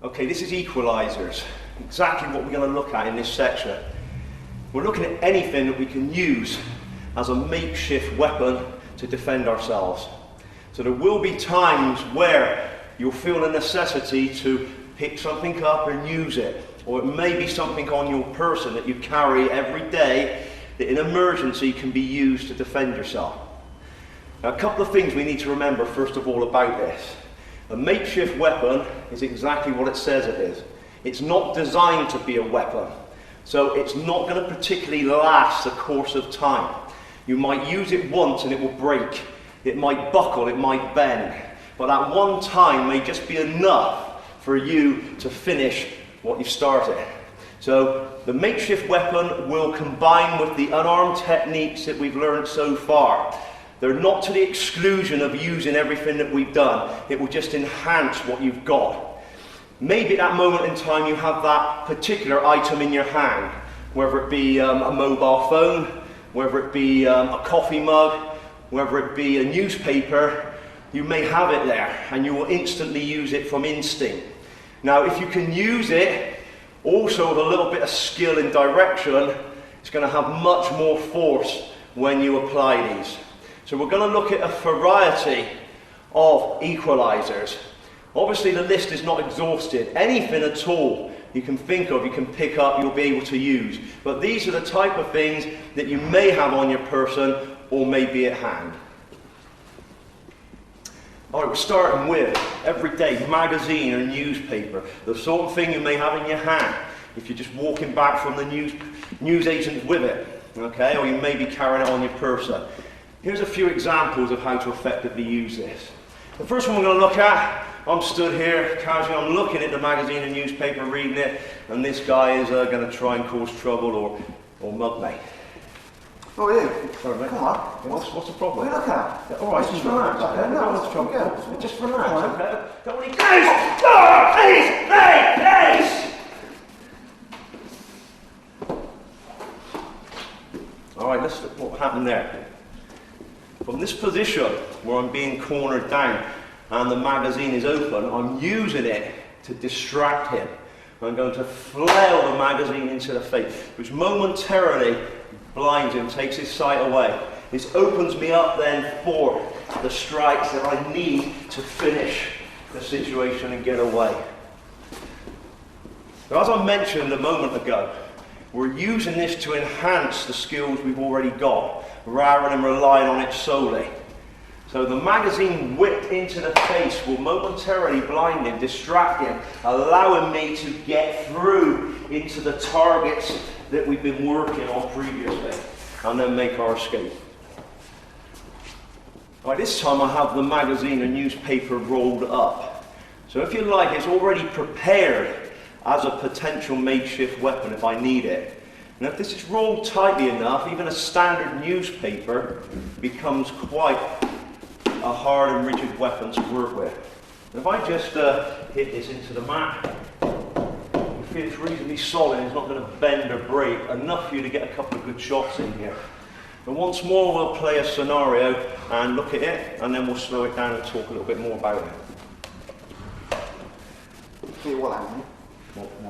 Okay, this is equalizers. Exactly what we're going to look at in this section. We're looking at anything that we can use as a makeshift weapon to defend ourselves. So there will be times where you'll feel the necessity to pick something up and use it. Or it may be something on your person that you carry every day that in emergency can be used to defend yourself. Now, a couple of things we need to remember first of all about this. A makeshift weapon is exactly what it says it is. It's not designed to be a weapon. So it's not going to particularly last the course of time. You might use it once and it will break. It might buckle, it might bend. But that one time may just be enough for you to finish what you've started. So the makeshift weapon will combine with the unarmed techniques that we've learned so far. They're not to the exclusion of using everything that we've done. It will just enhance what you've got. Maybe at that moment in time you have that particular item in your hand, whether it be a mobile phone, whether it be a coffee mug, whether it be a newspaper. You may have it there and you will instantly use it from instinct. Now, if you can use it also with a little bit of skill and direction, it's going to have much more force when you apply these. So we're going to look at a variety of equalizers. Obviously the list is not exhausted. Anything at all you can think of, you can pick up, you'll be able to use. But these are the type of things that you may have on your person or may be at hand. Alright, we're starting with everyday magazine or newspaper. The sort of thing you may have in your hand if you're just walking back from the news agent with it. Okay, or you may be carrying it on your person. Here's a few examples of how to effectively use this. The first one we're going to look at, I'm stood here casually, I'm looking at the magazine and newspaper, reading it, and this guy is going to try and cause trouble or mug me. Oh, yeah. Sorry, mate. Come on. What's the problem? What are you looking at? Yeah, all right, just relax. Okay? No, What's the trouble? yeah. Just relax. All right. Okay? Don't want to All right, let's look what happened there. From this position where I'm being cornered down and the magazine is open, I'm using it to distract him. I'm going to flail the magazine into the face, which momentarily blinds him, takes his sight away. This opens me up then for the strikes that I need to finish the situation and get away. Now, as I mentioned a moment ago, we're using this to enhance the skills we've already got, rather than relying on it solely. So the magazine whipped into the face will momentarily blind him, distract him, allowing me to get through into the targets that we've been working on previously, and then make our escape. By this time I have the magazine and newspaper rolled up. So if you like, it's already prepared as a potential makeshift weapon if I need it. And if this is rolled tightly enough, even a standard newspaper becomes quite a hard and rigid weapon to work with. And if I just hit this into the mat, you feel it's reasonably solid, it's not going to bend or break, enough for you to get a couple of good shots in here. And once more we'll play a scenario and look at it, and then we'll slow it down and talk a little bit more about it. Hey, what happened?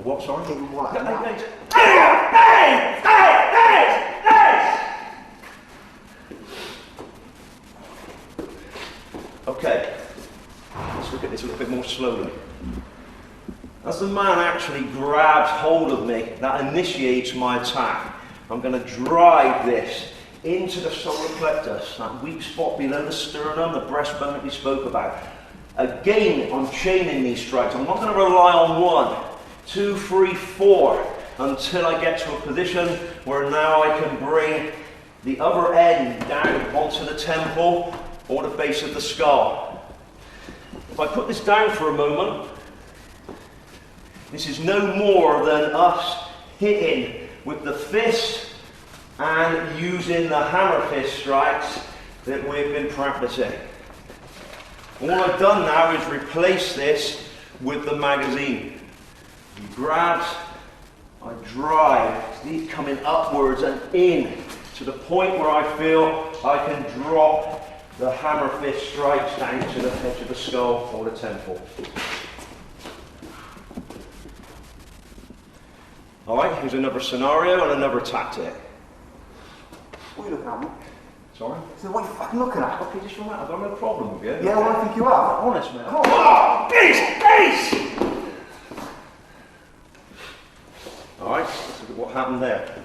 What, sorry? Hey, what happened? Okay, let's look at this a little bit more slowly. As the man actually grabs hold of me, that initiates my attack. I'm going to drive this into the solar plexus, that weak spot below the sternum, the breastbone that we spoke about. Again, I'm chaining these strikes. I'm not going to rely on 1, 2, 3, 4 until I get to a position where now I can bring the other end down onto the temple or the base of the skull. If I put this down for a moment, this is no more than us hitting with the fist and using the hammer fist strikes that we've been practicing. All I've done now is replace this with the magazine. He grabs, I drive, these coming upwards and in to the point where I feel I can drop the hammer fist strikes down to the edge of the skull or the temple. Alright, here's another scenario and another tactic. What are you looking at, mate? Sorry? So what are you fucking looking at? Okay, just relax, I've got no problem with you. Yeah, well, I think you are. Honest, man. Come on. Oh, peace! Alright, let's look at what happened there.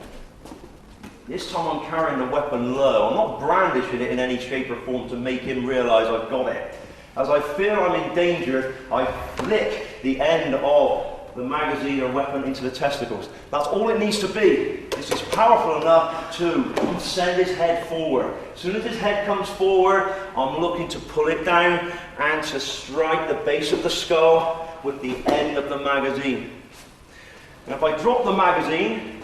This time I'm carrying the weapon low. I'm not brandishing it in any shape or form to make him realise I've got it. As I feel I'm in danger, I flick the end of the magazine or weapon into the testicles. That's all it needs to be. This is powerful enough to send his head forward. As soon as his head comes forward, I'm looking to pull it down and to strike the base of the skull with the end of the magazine. Now if I drop the magazine,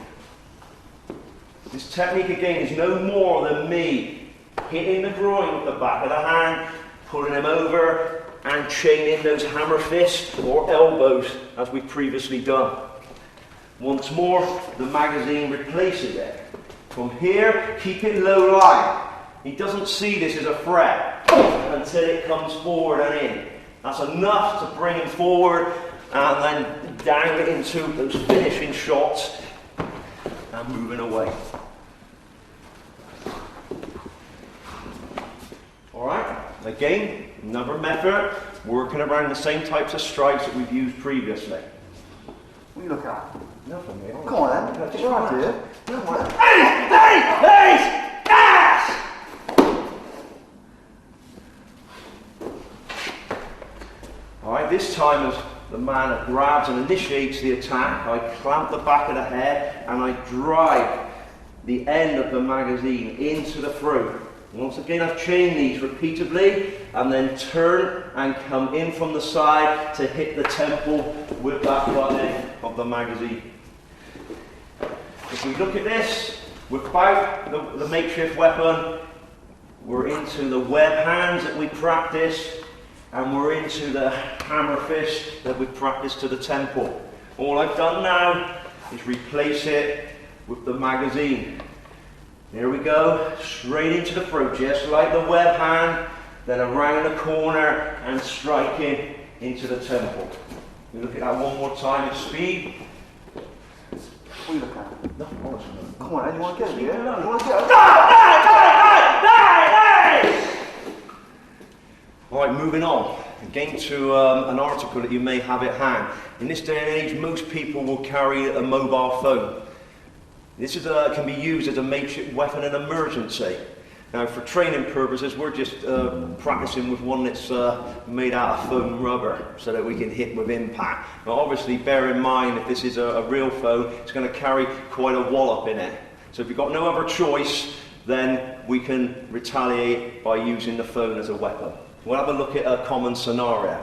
this technique again is no more than me hitting the groin with the back of the hand, pulling him over and chaining those hammer fists or elbows as we've previously done. Once more, the magazine replaces it. From here, keep it low lying. He doesn't see this as a threat until it comes forward and in. That's enough to bring him forward and then down into those finishing shots and moving away. Alright, again, another method, working around the same types of strikes that we've used previously. What are you looking at? Nothing, mate. Come on, then. Just right here. Come on. Alright, this time as the man grabs and initiates the attack, I clamp the back of the head and I drive the end of the magazine into the throat. Once again, I've chained these repeatedly and then turn and come in from the side to hit the temple with that butt end of the magazine. If we look at this, without the makeshift weapon, we're into the web hands that we practiced and we're into the hammer fist that we practiced to the temple. All I've done now is replace it with the magazine. There we go, straight into the throat, just like the web hand, then around the corner and striking into the temple. We look at that one more time at speed. What are you looking at? No, honestly, no. Come on, then, you want to get it, yeah? No, You want to get it? Alright, moving on. Again to an article that you may have at hand. In this day and age, most people will carry a mobile phone. This is can be used as a makeshift weapon in emergency. Now, for training purposes, we're just practicing with one that's made out of foam rubber so that we can hit with impact. But obviously, bear in mind, if this is a real phone, it's going to carry quite a wallop in it. So if you've got no other choice, then we can retaliate by using the phone as a weapon. We'll have a look at a common scenario.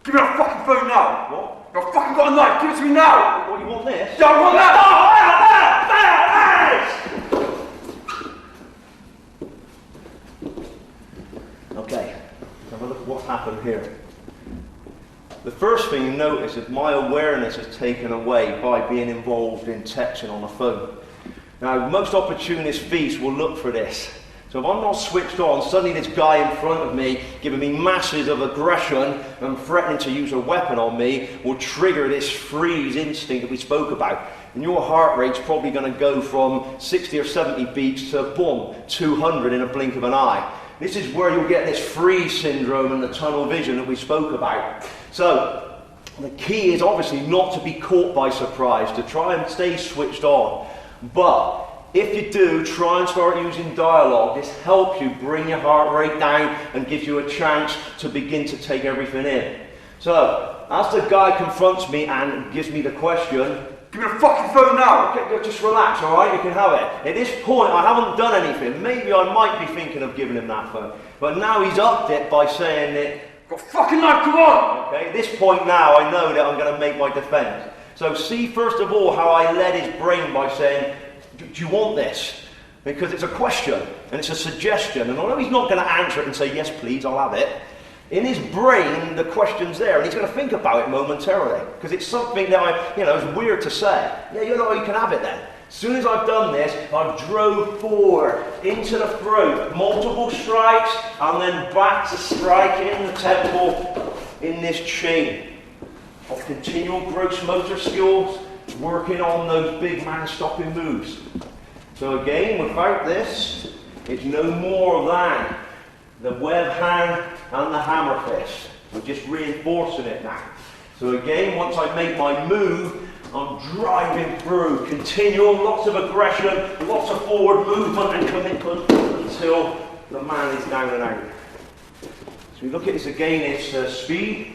Give me that fucking phone now! What? I've fucking got a knife! Give it to me now! What, you want this? Don't want that! Okay, let's have a look at what's happened here. The first thing you notice is my awareness is taken away by being involved in texting on the phone. Now, most opportunist thieves will look for this. So if I'm not switched on, suddenly this guy in front of me giving me masses of aggression and threatening to use a weapon on me will trigger this freeze instinct that we spoke about. And your heart rate's probably going to go from 60 or 70 beats to, boom, 200 in a blink of an eye. This is where you'll get this freeze syndrome and the tunnel vision that we spoke about. So the key is obviously not to be caught by surprise, to try and stay switched on. But if you do, try and start using dialogue. This helps you bring your heart rate down and gives you a chance to begin to take everything in. So, as the guy confronts me and gives me the question, give me the fucking phone now! Okay, just relax, alright? You can have it. At this point, I haven't done anything. Maybe I might be thinking of giving him that phone. But now he's upped it by saying that, got a fucking knife, come on! Okay, at this point now, I know that I'm going to make my defense. So see, first of all, how I led his brain by saying, do you want this? Because it's a question, and it's a suggestion, and although he's not going to answer it and say, yes please, I'll have it, in his brain the question's there, and he's going to think about it momentarily, because it's something that it's weird to say. Yeah, you can have it then. As soon as I've done this, I've drove forward into the throat, multiple strikes, and then back to striking the temple in this chain. of continual gross motor skills, working on those big man-stopping moves. So again, without this, it's no more than the web hand and the hammer fist. We're just reinforcing it now. So again, once I make my move, I'm driving through, continual, lots of aggression, lots of forward movement and commitment until the man is down and out. So we look at this again, it's speed.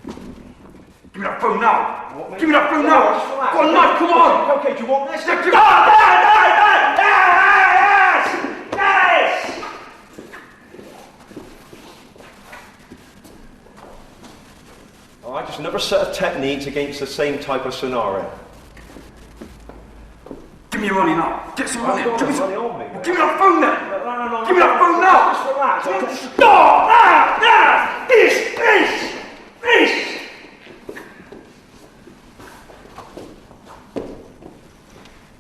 Give me that phone now! Give me that phone now! Go on, Mike, come on! Okay, do you want this? Yes! Alright, just another set of techniques against the same type of scenario. Give me your money now! Get some money! Give me money on me. Give me that phone then! No. Give me that phone now! Just relax. Stop! This!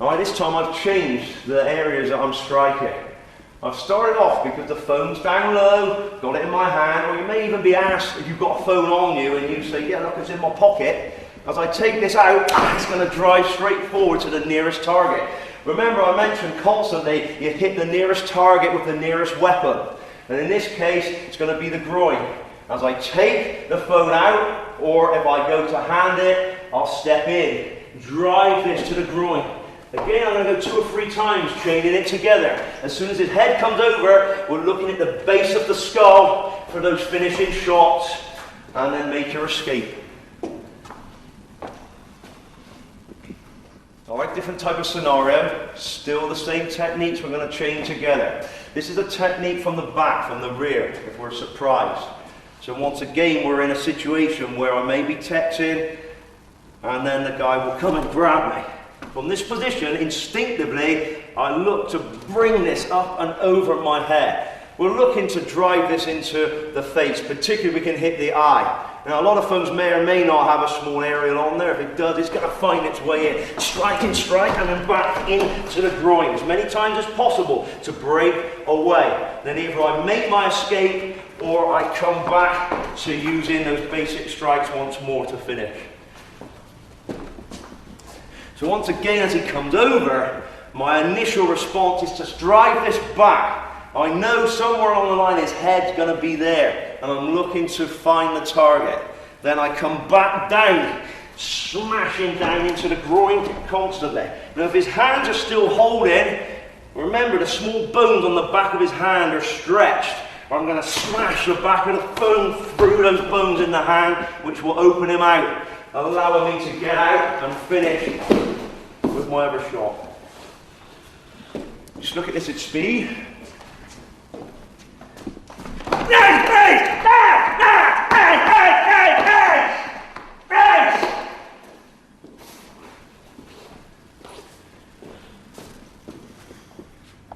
Alright, this time I've changed the areas that I'm striking. I've started off because the phone's down low, got it in my hand, or you may even be asked if you've got a phone on you and you say, yeah, look, it's in my pocket. As I take this out, it's going to drive straight forward to the nearest target. Remember, I mentioned constantly, you hit the nearest target with the nearest weapon. And in this case, it's going to be the groin. As I take the phone out, or if I go to hand it, I'll step in, drive this to the groin. Again, I'm going to go 2 or 3 times, chaining it together. As soon as his head comes over, we're looking at the base of the skull for those finishing shots, and then make your escape. Alright, different type of scenario, still the same techniques we're going to chain together. This is a technique from the back, from the rear, if we're surprised. So once again, we're in a situation where I may be texting, and then the guy will come and grab me. From this position, instinctively, I look to bring this up and over my head. We're looking to drive this into the face, particularly if we can hit the eye. Now, a lot of phones may or may not have a small aerial on there. If it does, it's going to find its way in. Strike, and then back into the groin as many times as possible to break away. Then either I make my escape or I come back to using those basic strikes once more to finish. So once again, as he comes over, my initial response is to drive this back. I know somewhere along the line his head's going to be there, and I'm looking to find the target. Then I come back down, smashing down into the groin constantly. Now if his hands are still holding, remember the small bones on the back of his hand are stretched. I'm going to smash the back of the phone through those bones in the hand, which will open him out, allowing me to get out and finish with my other shot. Just look at this at speed.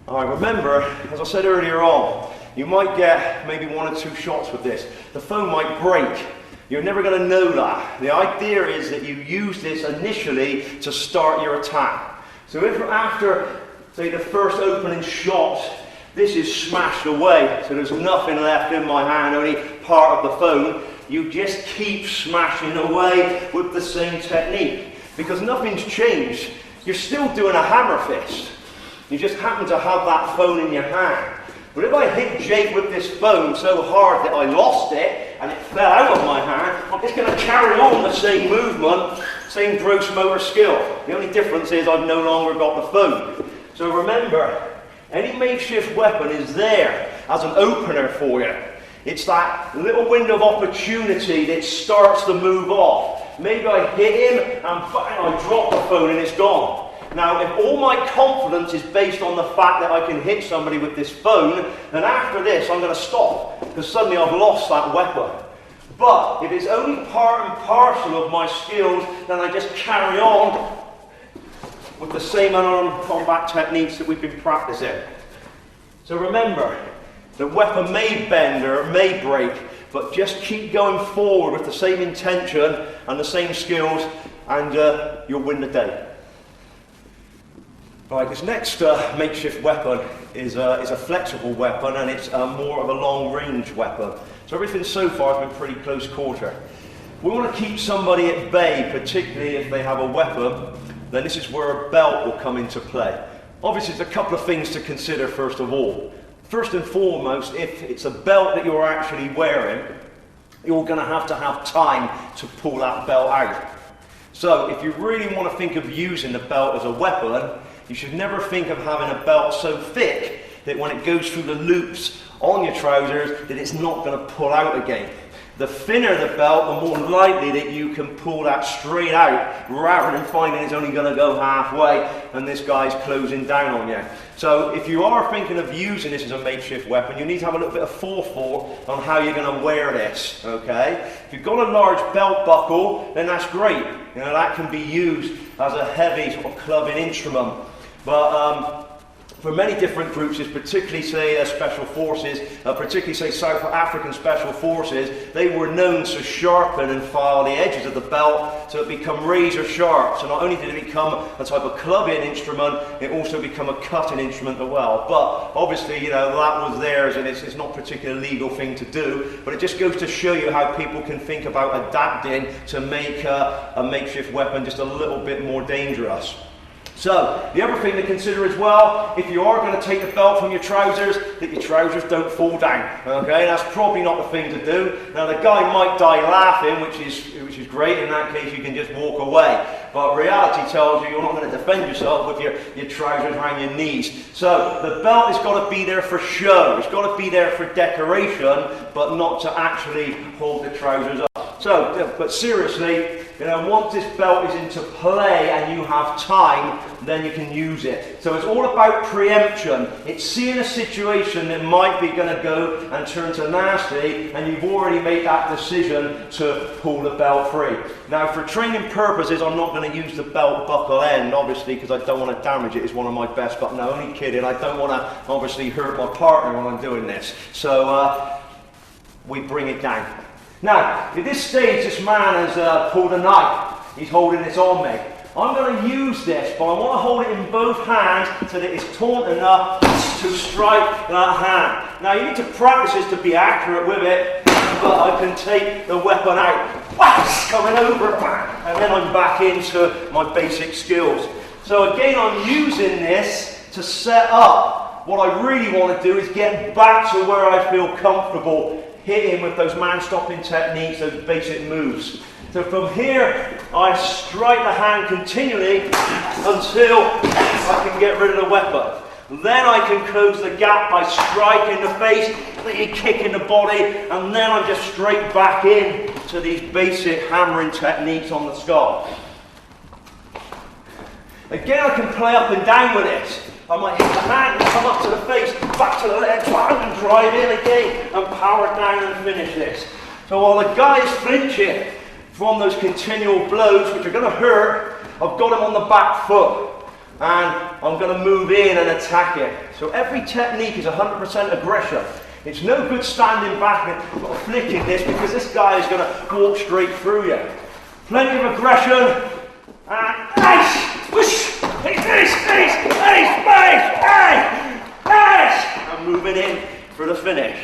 Alright, remember, as I said earlier on, you might get maybe 1 or 2 shots with this. The phone might break. You're never going to know that. The idea is that you use this initially to start your attack. So if after, say, the first opening shot, this is smashed away, so there's nothing left in my hand, only part of the phone, you just keep smashing away with the same technique. Because nothing's changed. You're still doing a hammer fist. You just happen to have that phone in your hand. But if I hit Jake with this phone so hard that I lost it, and it fell out of my hand, I'm just going to carry on the same movement, same gross motor skill. The only difference is I've no longer got the phone. So remember, any makeshift weapon is there as an opener for you. It's that little window of opportunity that starts the move off. Maybe I hit him and bang, I drop the phone and it's gone. Now, if all my confidence is based on the fact that I can hit somebody with this phone, then after this I'm going to stop, because suddenly I've lost that weapon. But if it's only part and parcel of my skills, then I just carry on with the same unarmed combat techniques that we've been practicing. So remember, the weapon may bend or it may break, but just keep going forward with the same intention and the same skills, and you'll win the day. Right, this next makeshift weapon is a flexible weapon, and it's more of a long-range weapon. So everything so far has been pretty close quarter. we want to keep somebody at bay, particularly if they have a weapon, then this is where a belt will come into play. Obviously, there's a couple of things to consider first of all. First and foremost, if it's a belt that you're actually wearing, you're going to have time to pull that belt out. So if you really want to think of using the belt as a weapon, you should never think of having a belt so thick that when it goes through the loops on your trousers that it's not going to pull out again. The thinner the belt, the more likely that you can pull that straight out rather than finding it's only going to go halfway and this guy's closing down on you. So if you are thinking of using this as a makeshift weapon, you need to have a little bit of forethought on how you're going to wear this, okay? If you've got a large belt buckle, then that's great. You know, that can be used as a heavy sort of clubbing instrument. But for many different groups, particularly say Special Forces, particularly say South African Special Forces, they were known to sharpen and file the edges of the belt to become razor sharp. So not only did it become a type of clubbing instrument, it also became a cutting instrument as well. But obviously, you know, that was theirs and it's not a particularly legal thing to do, but it just goes to show you how people can think about adapting to make a makeshift weapon just a little bit more dangerous. So, the other thing to consider as well, if you are going to take the belt from your trousers, that your trousers don't fall down, okay? That's probably not the thing to do. Now, the guy might die laughing, which is great. In that case, you can just walk away. But reality tells you you're not going to defend yourself with your trousers around your knees. So, the belt has got to be there for show. It's got to be there for decoration, but not to actually hold the trousers up. So, but seriously, you know, once this belt is into play and you have time, then you can use it. So it's all about preemption. It's seeing a situation that might be going to go and turn to nasty, and you've already made that decision to pull the belt free. Now, for training purposes, I'm not going to use the belt buckle end, obviously, because I don't want to damage it. It's one of my best, but no, only kidding. I don't want to, obviously, hurt my partner when I'm doing this. So we bring it down. Now, at this stage, this man has pulled a knife. He's holding this on me. I'm going to use this, but I want to hold it in both hands so that it's taut enough to strike that hand. Now, you need to practice this to be accurate with it, but I can take the weapon out, whacks, coming over, and then I'm back into my basic skills. So again, I'm using this to set up. What I really want to do is get back to where I feel comfortable hitting with those man-stopping techniques, those basic moves. So from here, I strike the hand continually until I can get rid of the weapon. Then I can close the gap by striking the face, kicking the body, and then I'm just straight back in to these basic hammering techniques on the skull. Again, I can play up and down with it. I might hit the hand and come up to the face, back to the legs, and drive in again, and power down and finish this. So while the guy is flinching from those continual blows, which are going to hurt, I've got him on the back foot, and I'm going to move in and attack him. So every technique is 100% aggression. It's no good standing back and sort of flicking this, because this guy is going to walk straight through you. Plenty of aggression, and nice! Whoosh! I'm moving in for the finish.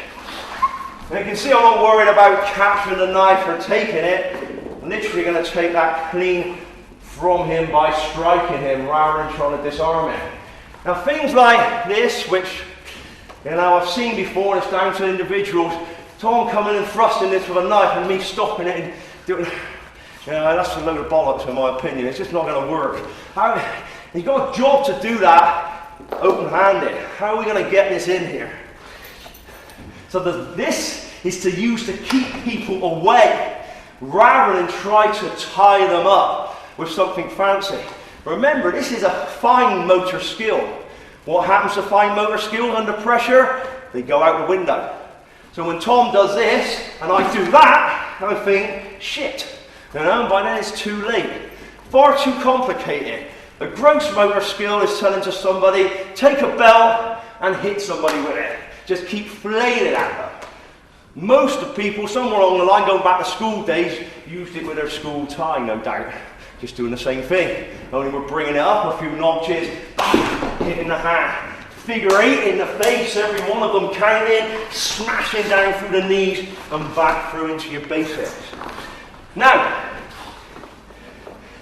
And you can see I'm not worried about capturing the knife or taking it. I'm literally going to take that clean from him by striking him rather than trying to disarm him. Now things like this, which you know I've seen before, it's down to individuals. Tom coming and thrusting this with a knife and me stopping it and doing. You know, that's a load of bollocks in my opinion. It's just not going to work. You've got a job to do that open-handed. How are we going to get this in here? So this is to use to keep people away rather than try to tie them up with something fancy. Remember, this is a fine motor skill. What happens to fine motor skills under pressure? They go out the window. So when Tom does this and I do that, I think, shit. You know, by then it's too late. Far too complicated. A gross motor skill is telling to somebody, take a belt and hit somebody with it. Just keep flailing at them. Most of the people, somewhere along the line, going back to school days, used it with their school tie, no doubt. Just doing the same thing. Only we're bringing it up a few notches, hitting the hand. Figure 8 in the face, every one of them counting, smashing down through the knees and back through into your basics. Now,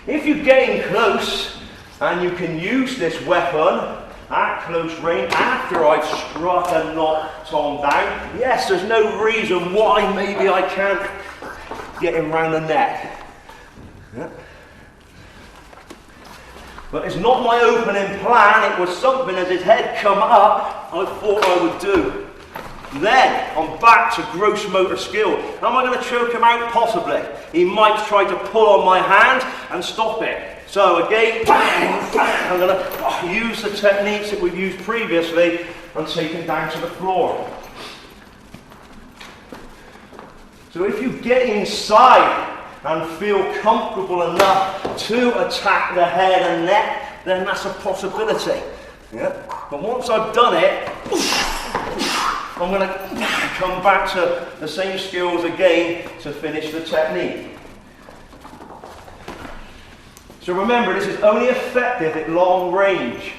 if you're getting close and you can use this weapon at close range after I've struck and knocked Tom down, yes, there's no reason why maybe I can't get him round the neck. Yeah. But it's not my opening plan, it was something as his head come up I thought I would do. Then I'm back to gross motor skill. Am I going to choke him out? Possibly. He might try to pull on my hand and stop it. So again, bang, bang, I'm going to use the techniques that we've used previously and take him down to the floor. So if you get inside and feel comfortable enough to attack the head and neck, then that's a possibility. Yeah? But once I've done it, I'm going to come back to the same skills again to finish the technique. So remember, this is only effective at long range.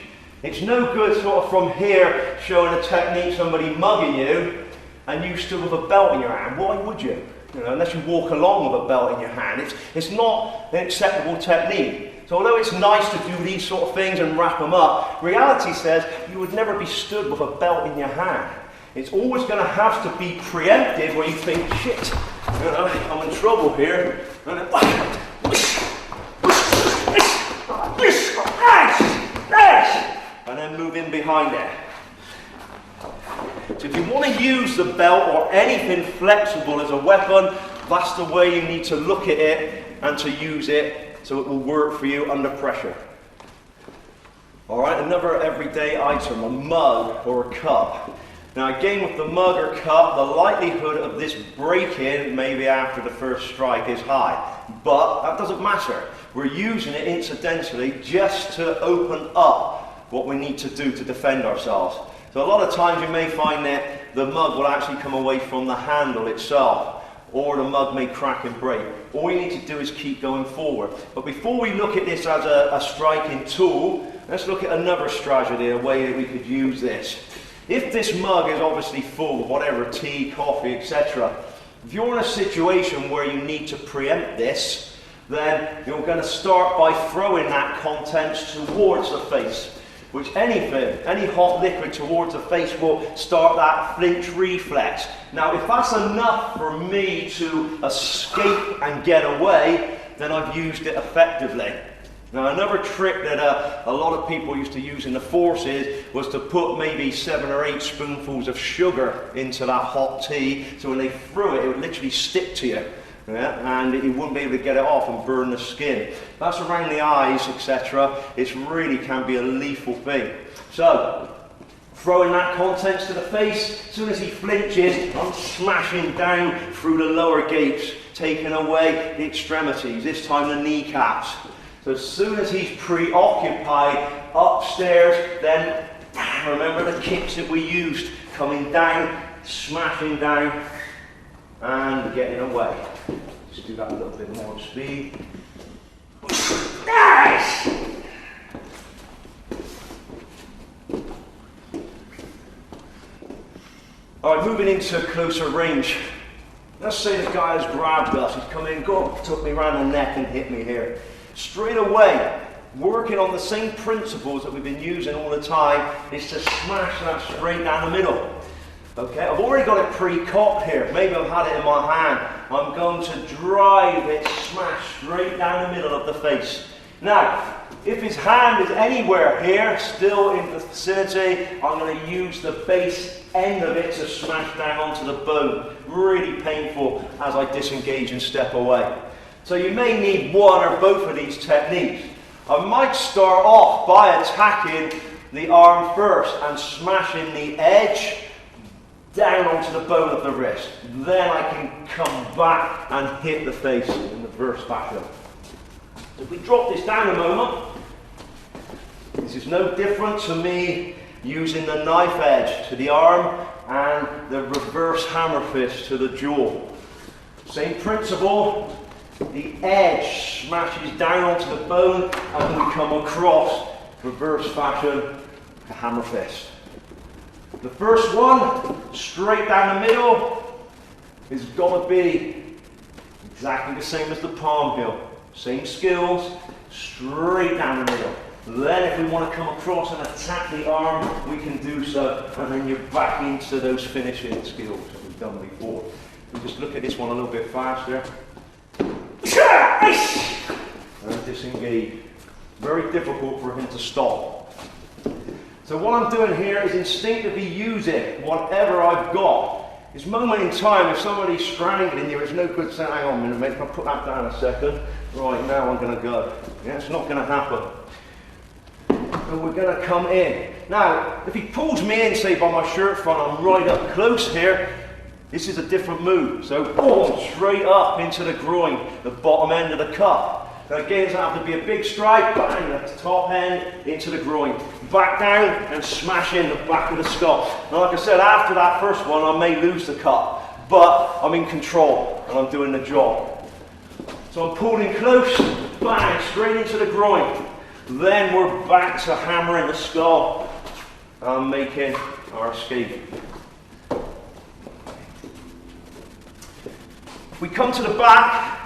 It's no good sort of from here showing a technique, somebody mugging you, and you still have a belt in your hand. Why would you? You know, unless you walk along with a belt in your hand. It's not an acceptable technique. So although it's nice to do these sort of things and wrap them up, reality says you would never be stood with a belt in your hand. It's always going to have to be preemptive where you think, shit, you know, I'm in trouble here. And then move in behind it. So if you want to use the belt or anything flexible as a weapon, that's the way you need to look at it and to use it so it will work for you under pressure. Alright, another everyday item, a mug or a cup. Now again, with the mug or cup, the likelihood of this breaking maybe after the first strike is high. But that doesn't matter. We're using it incidentally just to open up what we need to do to defend ourselves. So a lot of times you may find that the mug will actually come away from the handle itself, or the mug may crack and break. All you need to do is keep going forward. But before we look at this as a striking tool, let's look at another strategy, a way that we could use this. If this mug is obviously full of whatever, tea, coffee, etc., if you're in a situation where you need to preempt this, then you're going to start by throwing that contents towards the face. Which any hot liquid towards the face will start that flinch reflex. Now if that's enough for me to escape and get away, then I've used it effectively. Now another trick that a lot of people used to use in the forces was to put maybe 7 or 8 spoonfuls of sugar into that hot tea, so when they threw it, it would literally stick to you. Yeah, and you wouldn't be able to get it off and burn the skin. That's around the eyes, etc. It really can be a lethal thing. So, throwing that contents to the face, as soon as he flinches, I'm smashing down through the lower gates, taking away the extremities, this time the kneecaps. So as soon as he's preoccupied upstairs, then remember the kicks that we used, coming down, smashing down, and getting away. Just do that a little bit more speed. Nice! Alright, moving into closer range. Let's say the guy has grabbed us, he's come in, took me around the neck and hit me here. Straight away, working on the same principles that we've been using all the time, is to smash that straight down the middle. Okay, I've already got it pre-cocked here. Maybe I've had it in my hand. I'm going to drive it smash straight down the middle of the face. Now, if his hand is anywhere here, still in the vicinity, I'm going to use the base end of it to smash down onto the bone. Really painful as I disengage and step away. So you may need one or both of these techniques. I might start off by attacking the arm first and smashing the edge down onto the bone of the wrist. Then I can come back and hit the face in the reverse fashion. So if we drop this down a moment, this is no different to me using the knife edge to the arm and the reverse hammer fist to the jaw. Same principle, the edge smashes down onto the bone and we come across reverse fashion to hammer fist. The first one, straight down the middle, is going to be Exactly the same as the palm heel. Same skills, straight down the middle. Then if we want to come across and attack the arm, we can do so. And then you're back into those finishing skills that we've done before. We just look at this one a little bit faster. And disengage. Very difficult for him to stop. So what I'm doing here is instinctively using whatever I've got. This moment in time, if somebody's strangling you, it's no good saying, hang on a minute, mate, I'll put that down a second. Right, now I'm going to go. Yeah, it's not going to happen. So we're going to come in. Now, if he pulls me in, say by my shirt front, I'm right up close here, this is a different move. So, boom, straight up into the groin, the bottom end of the cup. Now again, it's going to have to be a big strike, bang, at the top end, into the groin. Back down and smash in the back of the skull. Now like I said, after that first one, I may lose the cup, but I'm in control and I'm doing the job. So I'm pulling close, bang, straight into the groin. Then we're back to hammering the skull and making our escape. If we come to the back,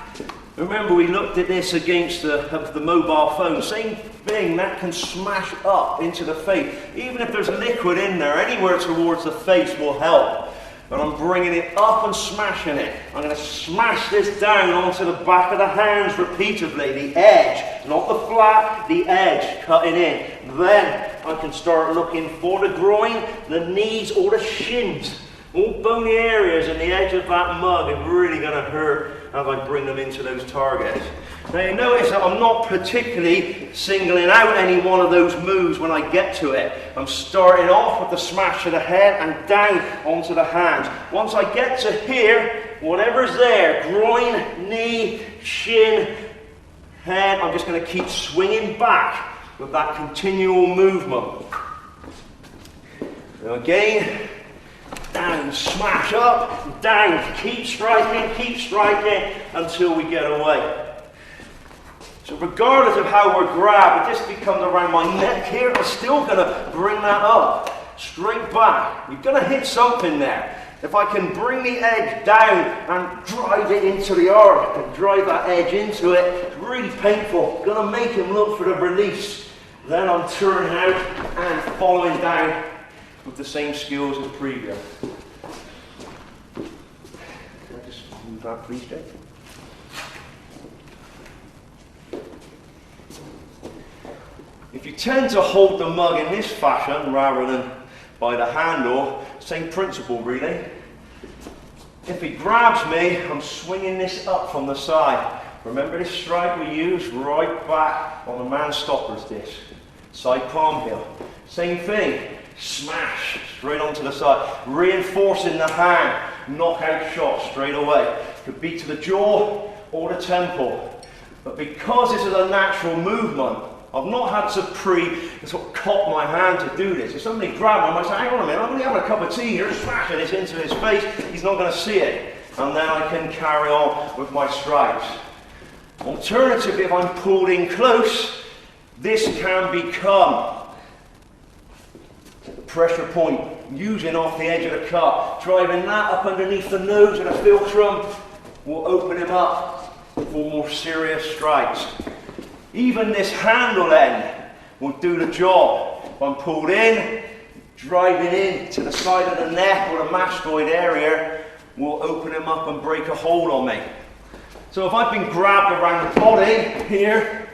remember we looked at this against the mobile phone. Same thing, that can smash up into the face. Even if there's liquid in there, anywhere towards the face will help. But I'm bringing it up and smashing it. I'm going to smash this down onto the back of the hands repeatedly. The edge, not the flat, the edge, cutting in. Then I can start looking for the groin, the knees or the shins. All bony areas in the edge of that mug are really going to hurt as I bring them into those targets. Now you notice that I'm not particularly singling out any one of those moves when I get to it. I'm starting off with the smash of the head and down onto the hands. Once I get to here, whatever's there, groin, knee, shin, head, I'm just going to keep swinging back with that continual movement. Now again, down, smash up, down, keep striking until we get away. So regardless of how we're grabbed, if this becomes around my neck here, I'm still going to bring that up, straight back. You're going to hit something there. If I can bring the edge down and drive it into the arc, and drive that edge into it, it's really painful. Going to make him look for the release. Then I'm turning out and following down with the same skills as previous. Can I just move that please, Jake? If you tend to hold the mug in this fashion rather than by the handle, same principle really. If he grabs me, I'm swinging this up from the side. Remember this strike we used right back on the man stopper's disc. Side palm heel. Same thing. Smash straight onto the side, reinforcing the hand, knockout shot straight away. Could be to the jaw or the temple. But because this is a natural movement, I've not had to sort of cop my hand to do this. If somebody grabbed me, I might say, hang on a minute, I'm only having a cup of tea here, smashing this into his face, he's not going to see it. And then I can carry on with my strikes. Alternatively, if I'm pulled in close, this can become pressure point, using off the edge of the cup, driving that up underneath the nose of the philtrum will open him up for more serious strikes. Even this handle end will do the job. If I'm pulled in, driving in to the side of the neck or the mastoid area will open him up and break a hold on me. So if I've been grabbed around the body here,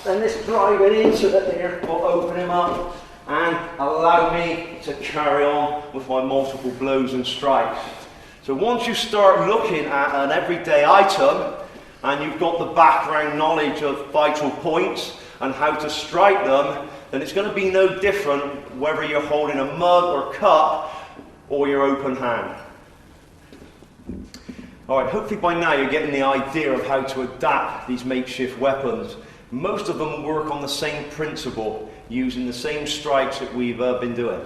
then this driving into it here will open him up and allow me to carry on with my multiple blows and strikes. So once you start looking at an everyday item and you've got the background knowledge of vital points and how to strike them, then it's going to be no different whether you're holding a mug or cup or your open hand. Alright, hopefully by now you're getting the idea of how to adapt these makeshift weapons. Most of them work on the same principle, using the same strikes that we've been doing.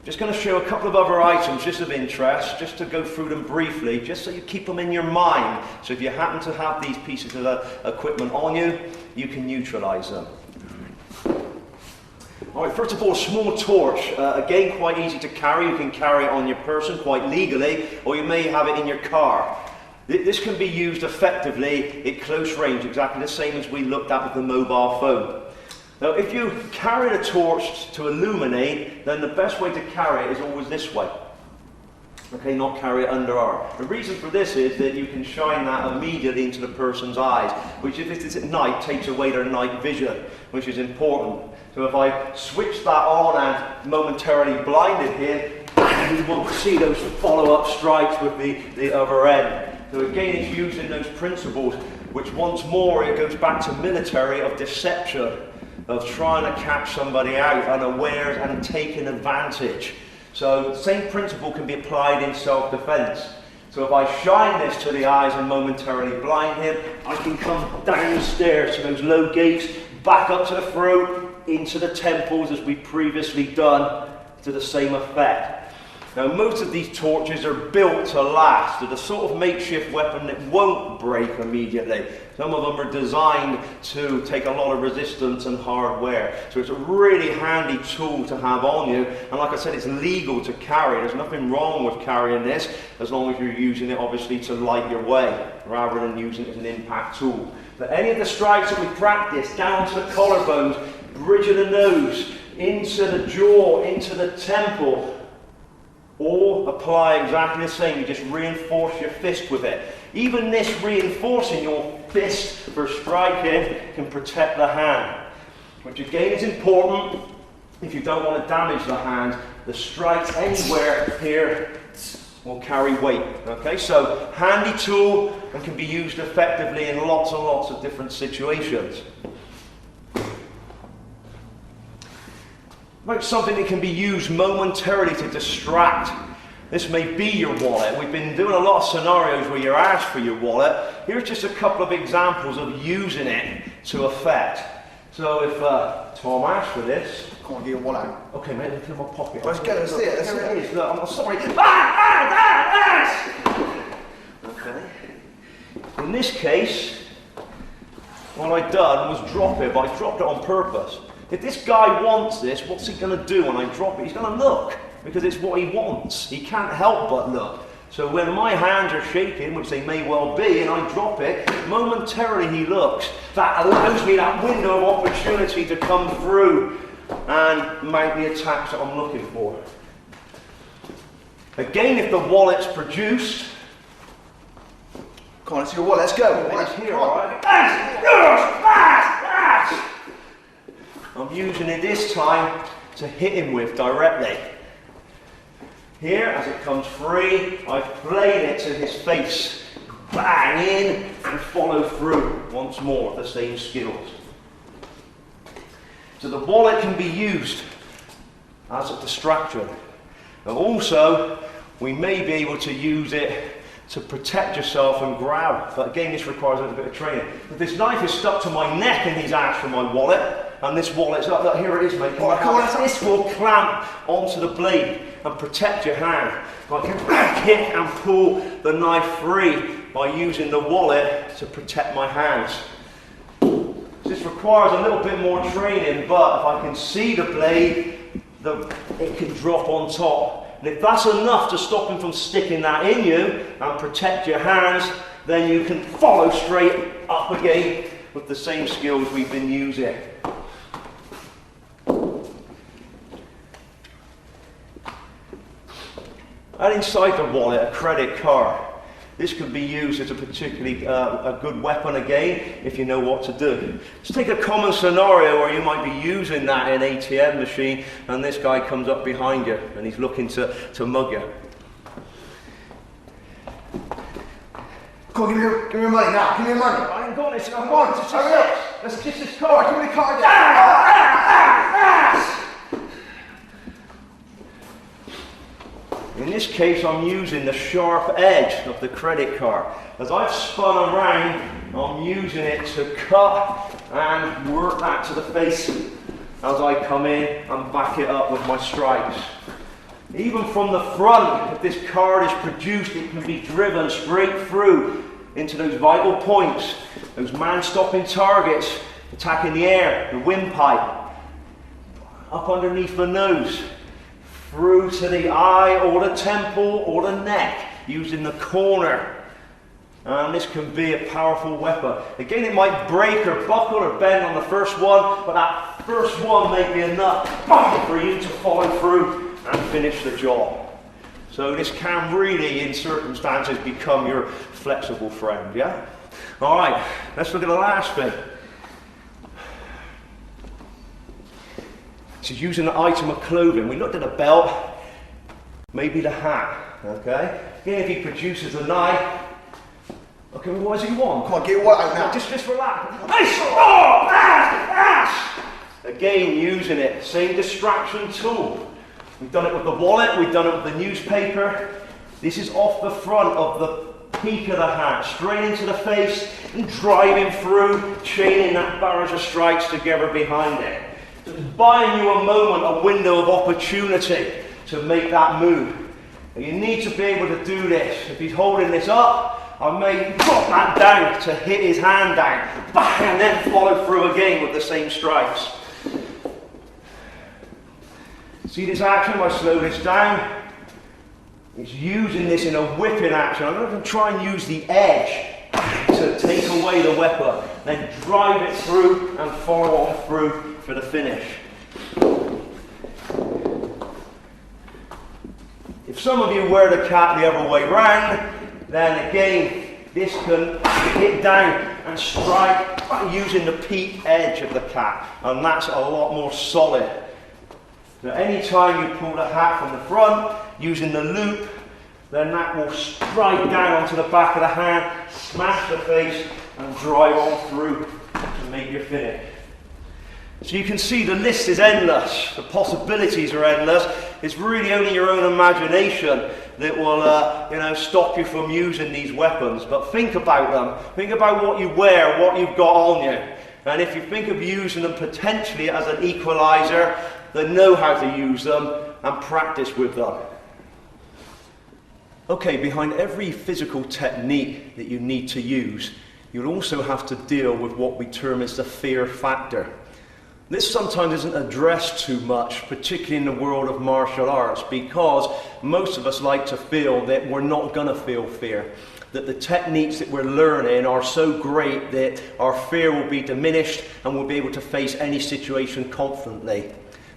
Just going to show a couple of other items just of interest, just to go through them briefly, just so you keep them in your mind. So if you happen to have these pieces of equipment on you, you can neutralize them. Alright, first of all, a small torch. Again, quite easy to carry. You can carry it on your person quite legally, or you may have it in your car. This can be used effectively at close range, exactly the same as we looked at with the mobile phone. Now, if you carry a torch to illuminate, then the best way to carry it is always this way. Okay, not carry it underarm. The reason for this is that you can shine that immediately into the person's eyes, which if it's at night, takes away their night vision, which is important. So if I switch that on and momentarily blinded him, you won't see those follow-up strikes with the other end. So again, it's using those principles, which once more, it goes back to military of deception, of trying to catch somebody out unawares and taking advantage. So the same principle can be applied in self-defense. So if I shine this to the eyes and momentarily blind him, I can come down the stairs to those low gates, back up to the throat, into the temples as we previously done, to the same effect. Now, most of these torches are built to last. They're the sort of makeshift weapon that won't break immediately. Some of them are designed to take a lot of resistance and hardware. So it's a really handy tool to have on you. And like I said, it's legal to carry. There's nothing wrong with carrying this, as long as you're using it, obviously, to light your way, rather than using it as an impact tool. But any of the strikes that we practice, down to the collarbones, bridge of the nose, into the jaw, into the temple, all apply exactly the same. You just reinforce your fist with it. Even this reinforcing your fist for striking can protect the hand, which again is important if you don't want to damage the hand. The strikes anywhere here will carry weight. Okay, so handy tool and can be used effectively in lots and lots of different situations. About something that can be used momentarily to distract. This may be your wallet. We've been doing a lot of scenarios where you're asked for your wallet. Here's just a couple of examples of using it to effect. So if Tom asked for this. Come on, get your wallet. Okay, mate, look in my pocket. Let's get it, let's see it. Here it is. Look, I'm sorry. Okay. In this case, what I'd done was drop it, but I dropped it on purpose. If this guy wants this, what's he going to do when I drop it? He's going to look, because it's what he wants. He can't help but look. So when my hands are shaking, which they may well be, and I drop it, momentarily he looks. That allows me that window of opportunity to come through and make the attacks that I'm looking for. Again, if the wallet's produced, come on, it's your wallet, let's go. It's here, alright? I'm using it this time to hit him with directly. Here, as it comes free, I've played it to his face. Bang in and follow through once more, the same skills. So the wallet can be used as a distraction. And also, we may be able to use it to protect yourself and grab. But again, this requires a little bit of training. If this knife is stuck to my neck and he's asked for my wallet, and this wallet's up, look, here it is, mate. This will clamp onto the blade and protect your hand. I can kick and pull the knife free by using the wallet to protect my hands. This requires a little bit more training, but if I can see the blade, it can drop on top. And if that's enough to stop him from sticking that in you and protect your hands, then you can follow straight up again with the same skills we've been using. And inside the wallet, a credit card. This could be used as a particularly a good weapon again, if you know what to do. Let's take a common scenario where you might be using that in an ATM machine and this guy comes up behind you and he's looking to mug you. Come on, give me your money now, give me your money. I ain't got this, Come on, just hurry up. Let's just this card. Give me the card. In this case, I'm using the sharp edge of the credit card. As I've spun around, I'm using it to cut and work that to the face as I come in and back it up with my strikes. Even from the front, if this card is produced, it can be driven straight through into those vital points, those man-stopping targets, attacking the air, the windpipe, up underneath the nose, through to the eye or the temple or the neck, using the corner And this can be a powerful weapon. Again, it might break or buckle or bend on the first one, but that first one may be enough for you to follow through and finish the job. So this can really, in circumstances, become your flexible friend, yeah? All right, let's look at the last thing. This is using an item of clothing. We looked at the belt, maybe the hat, okay? Here, if he produces a knife, okay, well, what does he want? Come on, get what out now. Just relax. Oh, Again, using it, same distraction tool. We've done it with the wallet, we've done it with the newspaper. This is off the front of the peak of the hat, straight into the face, and driving through, chaining that barrage of strikes together behind it. So it's buying you a moment, a window of opportunity to make that move. And you need to be able to do this. If he's holding this up, I may drop that down to hit his hand down, bang, and then follow through again with the same strikes. See this action? If I slow this down, it's using this in a whipping action. I'm going to try and use the edge to take away the weapon, then drive it through and follow on through for the finish. If some of you wear the cap the other way round, then again, this can hit down and strike using the peak edge of the cap, and that's a lot more solid. So any time you pull the hat from the front, using the loop, then that will strike down onto the back of the hand, smash the face, and drive on through to make your finish. So you can see the list is endless, the possibilities are endless. It's really only your own imagination that will stop you from using these weapons. But think about them. Think about what you wear, what you've got on you. And if you think of using them potentially as an equalizer, then know how to use them and practice with them. Okay, behind every physical technique that you need to use, you'll also have to deal with what we term as the fear factor. This sometimes isn't addressed too much, particularly in the world of martial arts, because most of us like to feel that we're not going to feel fear, that the techniques that we're learning are so great that our fear will be diminished and we'll be able to face any situation confidently.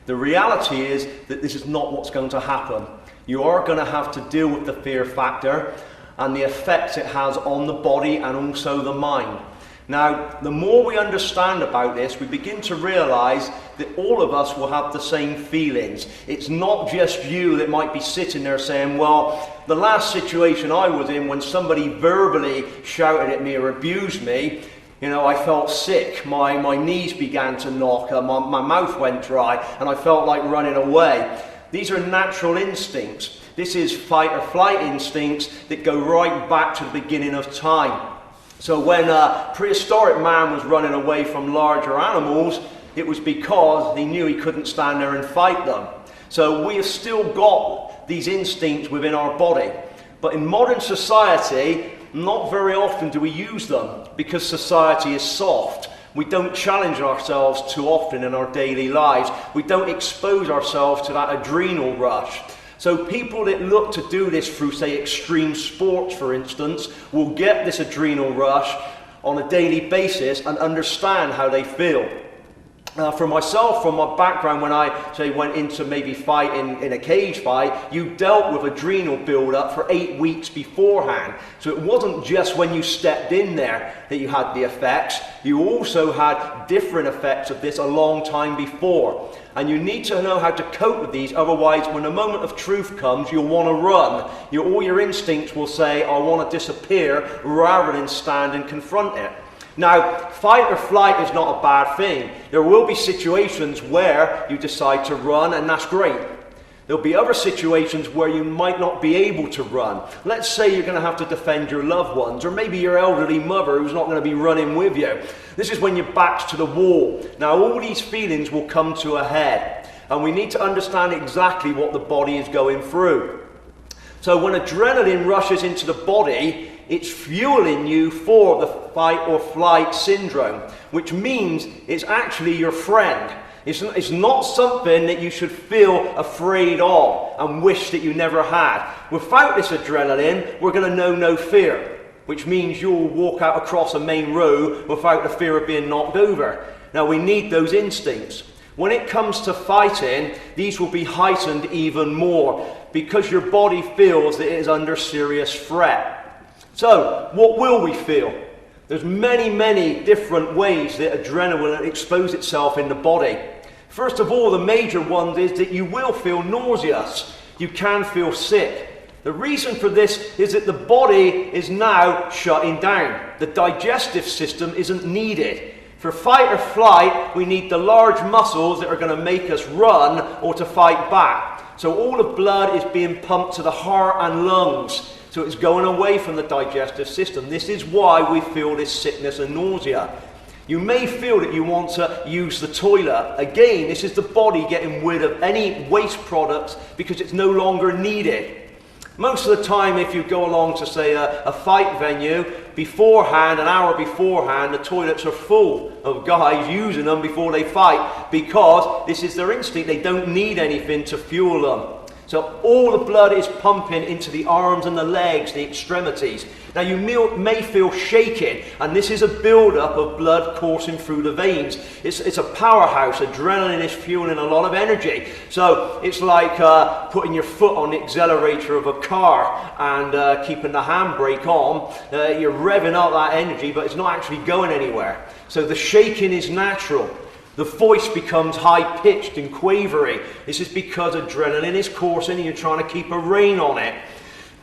The reality is that this is not what's going to happen. You are going to have to deal with the fear factor and the effects it has on the body and also the mind. Now, the more we understand about this, we begin to realize that all of us will have the same feelings. It's not just you that might be sitting there saying, well, the last situation I was in when somebody verbally shouted at me or abused me, I felt sick, my knees began to knock, my mouth went dry, and I felt like running away. These are natural instincts. This is fight or flight instincts that go right back to the beginning of time. So when a prehistoric man was running away from larger animals, it was because he knew he couldn't stand there and fight them. So we have still got these instincts within our body. But in modern society, not very often do we use them because society is soft. We don't challenge ourselves too often in our daily lives. We don't expose ourselves to that adrenal rush. So people that look to do this through, say, extreme sports, for instance, will get this adrenal rush on a daily basis and understand how they feel. For myself, from my background, when I, say, went into maybe fighting in a cage fight, you dealt with adrenal build-up for 8 weeks beforehand. So it wasn't just when you stepped in there that you had the effects. You also had different effects of this a long time before. And you need to know how to cope with these, otherwise when the moment of truth comes, you'll want to run. All your instincts will say, I want to disappear, rather than stand and confront it. Now, fight or flight is not a bad thing. There will be situations where you decide to run, and that's great. There'll be other situations where you might not be able to run. Let's say you're going to have to defend your loved ones, or maybe your elderly mother who's not going to be running with you. This is when your back's to the wall. Now, all these feelings will come to a head, and we need to understand exactly what the body is going through. So when adrenaline rushes into the body, it's fueling you for the fight or flight syndrome, which means it's actually your friend. It's not something that you should feel afraid of and wish that you never had. Without this adrenaline, we're going to know no fear. which means you'll walk out across a main road without the fear of being knocked over. Now, we need those instincts. When it comes to fighting, these will be heightened even more because your body feels that it is under serious threat. So, what will we feel? There's many different ways that adrenaline exposes itself in the body. First of all, the major one is that you will feel nauseous. You can feel sick. The reason for this is that the body is now shutting down. The digestive system isn't needed. For fight or flight, we need the large muscles that are going to make us run or to fight back. So all the blood is being pumped to the heart and lungs. So it's going away from the digestive system. This is why we feel this sickness and nausea. You may feel that you want to use the toilet. Again, this is the body getting rid of any waste products because it's no longer needed. Most of the time, if you go along to, say, a fight venue, beforehand, an hour beforehand, the toilets are full of guys using them before they fight because this is their instinct. They don't need anything to fuel them. So all the blood is pumping into the arms and the legs, the extremities. Now you may feel shaking, and this is a build-up of blood coursing through the veins. It's a powerhouse. Adrenaline is fueling a lot of energy. So it's like putting your foot on the accelerator of a car and keeping the handbrake on. You're revving up that energy, but it's not actually going anywhere. So the shaking is natural. The voice becomes high-pitched and quavery. This is because adrenaline is coursing and you're trying to keep a rein on it.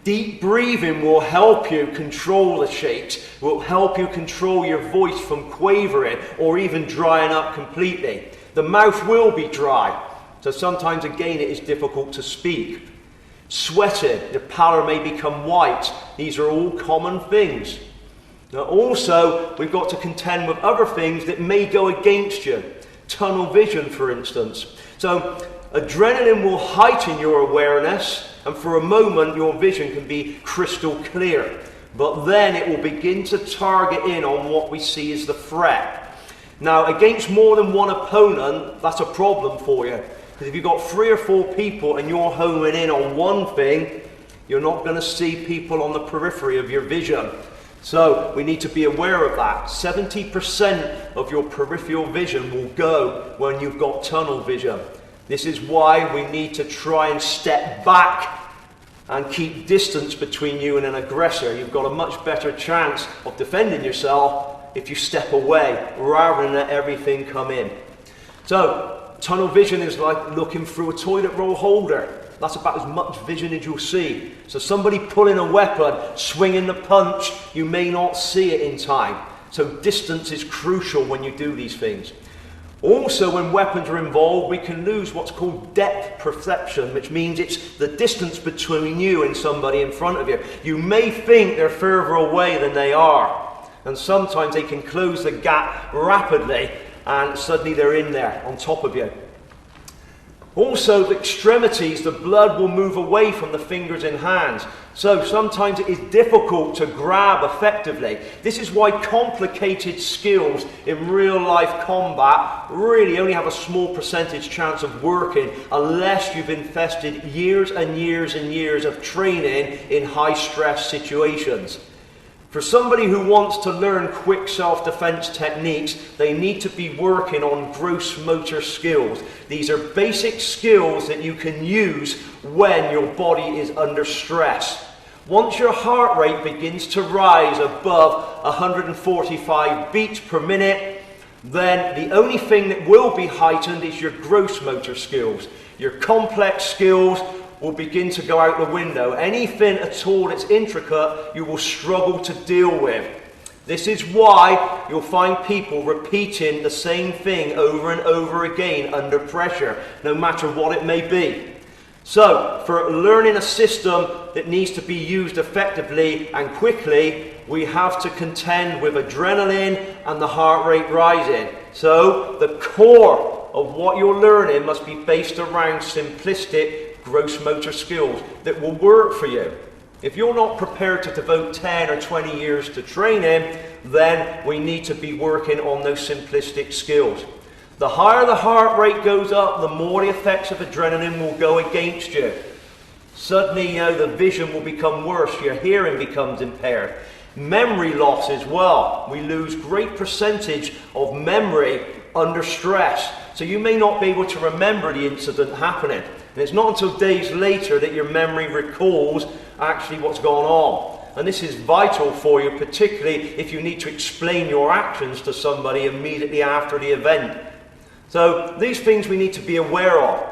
Deep breathing will help you control the shakes, will help you control your voice from quavering or even drying up completely. The mouth will be dry, so sometimes again it is difficult to speak. Sweating, the pallor may become white. These are all common things. Now also, we've got to contend with other things that may go against you. Tunnel vision, for instance. So, adrenaline will heighten your awareness, and for a moment your vision can be crystal clear. But then it will begin to target in on what we see as the threat. Now, against more than one opponent, that's a problem for you. Because if you've got 3 or 4 people and you're homing in on one thing, you're not going to see people on the periphery of your vision. So we need to be aware of that. 70% of your peripheral vision will go when you've got tunnel vision. This is why we need to try and step back and keep distance between you and an aggressor. You've got a much better chance of defending yourself if you step away rather than let everything come in. So tunnel vision is like looking through a toilet roll holder. That's about as much vision as you'll see. So somebody pulling a weapon, swinging the punch, you may not see it in time. So distance is crucial when you do these things. Also, when weapons are involved, we can lose what's called depth perception, which means it's the distance between you and somebody in front of you. You may think they're further away than they are. And sometimes they can close the gap rapidly and suddenly they're in there on top of you. Also, the extremities, the blood will move away from the fingers and hands. So sometimes it is difficult to grab effectively. This is why complicated skills in real life combat really only have a small percentage chance of working unless you've invested years and years and years of training in high stress situations. For somebody who wants to learn quick self-defense techniques, they need to be working on gross motor skills. These are basic skills that you can use when your body is under stress. Once your heart rate begins to rise above 145 beats per minute, then the only thing that will be heightened is your gross motor skills. Your complex skills will begin to go out the window. Anything at all that's intricate, you will struggle to deal with. This is why you'll find people repeating the same thing over and over again under pressure, no matter what it may be. So, for learning a system that needs to be used effectively and quickly, we have to contend with adrenaline and the heart rate rising. So, the core of what you're learning must be based around simplistic gross motor skills that will work for you. If you're not prepared to devote 10 or 20 years to training, then we need to be working on those simplistic skills. The higher the heart rate goes up, the more the effects of adrenaline will go against you. Suddenly, the vision will become worse, your hearing becomes impaired. Memory loss as well. We lose great percentage of memory under stress. So you may not be able to remember the incident happening. And it's not until days later that your memory recalls actually what's gone on. And this is vital for you, particularly if you need to explain your actions to somebody immediately after the event. So these things we need to be aware of.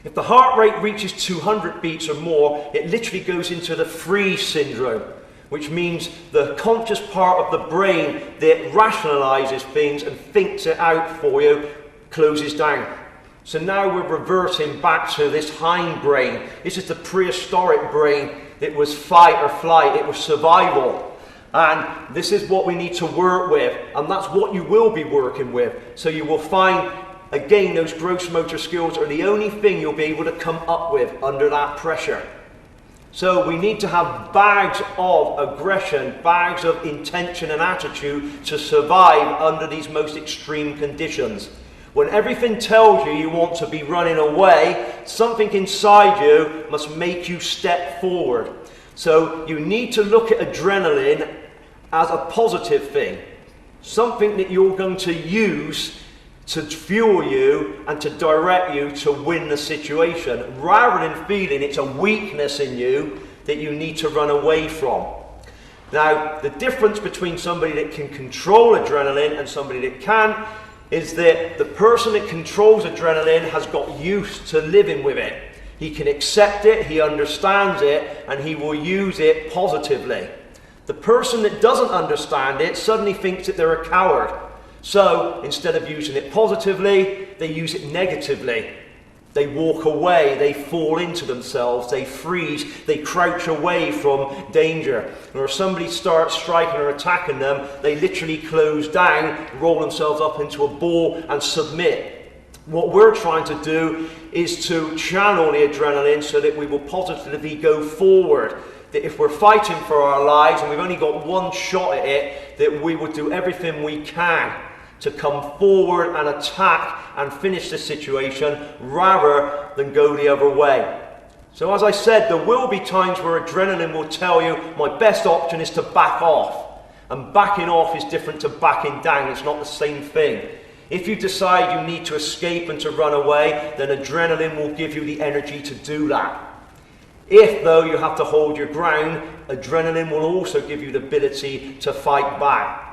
If the heart rate reaches 200 beats or more, it literally goes into the freeze syndrome, which means the conscious part of the brain that rationalizes things and thinks it out for you closes down. So now we're reverting back to this hindbrain. This is the prehistoric brain. It was fight or flight. It was survival. And this is what we need to work with. And that's what you will be working with. So you will find, again, those gross motor skills are the only thing you'll be able to come up with under that pressure. So we need to have bags of aggression, bags of intention and attitude to survive under these most extreme conditions. When everything tells you you want to be running away, something inside you must make you step forward. So you need to look at adrenaline as a positive thing, something that you're going to use to fuel you and to direct you to win the situation, rather than feeling it's a weakness in you that you need to run away from. Now, the difference between somebody that can control adrenaline and somebody that can't is that the person that controls adrenaline has got used to living with it. He can accept it, he understands it, and he will use it positively. The person that doesn't understand it suddenly thinks that they're a coward. So, instead of using it positively, they use it negatively. They walk away, they fall into themselves, they freeze, they crouch away from danger. Or if somebody starts striking or attacking them, they literally close down, roll themselves up into a ball and submit. What we're trying to do is to channel the adrenaline so that we will positively go forward. That if we're fighting for our lives and we've only got one shot at it, that we will do everything we can to come forward and attack and finish the situation rather than go the other way. So as I said, there will be times where adrenaline will tell you my best option is to back off. And backing off is different to backing down. It's not the same thing. If you decide you need to escape and to run away, then adrenaline will give you the energy to do that. If, though, you have to hold your ground, adrenaline will also give you the ability to fight back.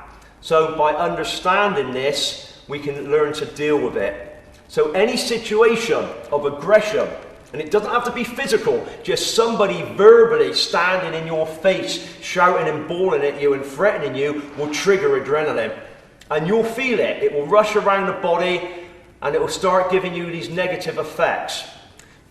So by understanding this, we can learn to deal with it. So any situation of aggression, and it doesn't have to be physical, just somebody verbally standing in your face, shouting and bawling at you and threatening you, will trigger adrenaline. And you'll feel it. It will rush around the body and it will start giving you these negative effects.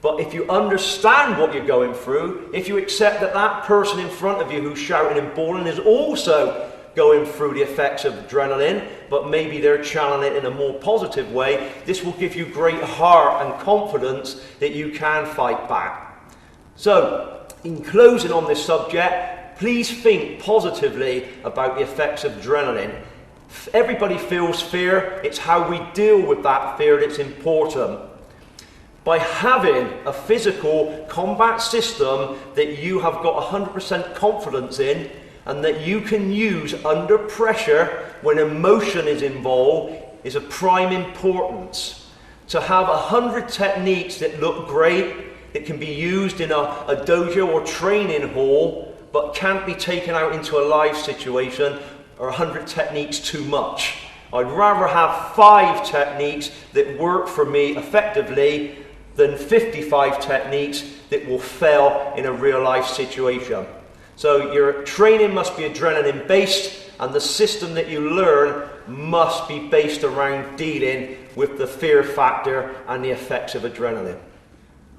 But if you understand what you're going through, if you accept that that person in front of you who's shouting and bawling is also going through the effects of adrenaline, but maybe they're channeling it in a more positive way, this will give you great heart and confidence that you can fight back. So, in closing on this subject, please think positively about the effects of adrenaline. Everybody feels fear. It's how we deal with that fear that's important. By having a physical combat system that you have got 100% confidence in, and that you can use under pressure when emotion is involved, is of prime importance. To have 100 techniques that look great, that can be used in a dojo or training hall, but can't be taken out into a live situation, are 100 techniques too much. I'd rather have 5 techniques that work for me effectively than 55 techniques that will fail in a real life situation. So your training must be adrenaline based, and the system that you learn must be based around dealing with the fear factor and the effects of adrenaline.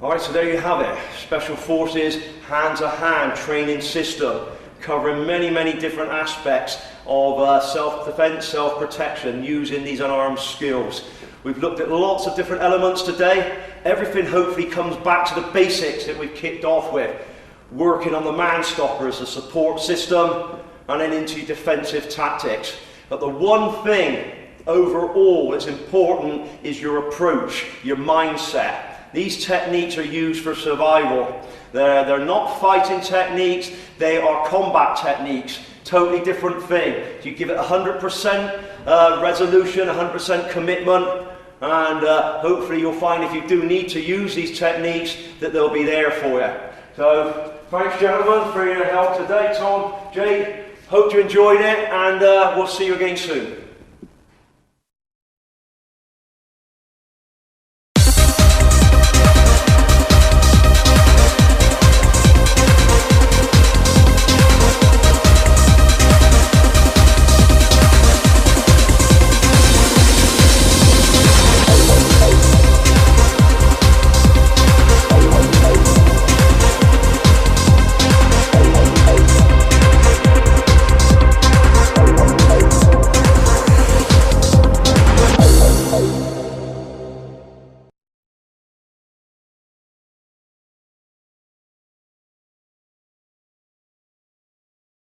Alright, so there you have it. Special Forces hand-to-hand training system, covering many different aspects of self-defense, self-protection, using these unarmed skills. We've looked at lots of different elements today. Everything hopefully comes back to the basics that we've kicked off with. Working on the man-stopper as a support system, and then into defensive tactics. But the one thing overall that's important is your approach, your mindset. These techniques are used for survival. They're not fighting techniques, they are combat techniques. Totally different thing. So you give it 100% resolution, 100% commitment, and hopefully you'll find if you do need to use these techniques that they'll be there for you. So thanks gentlemen for your help today. Tom, Jay, hope you enjoyed it, and we'll see you again soon.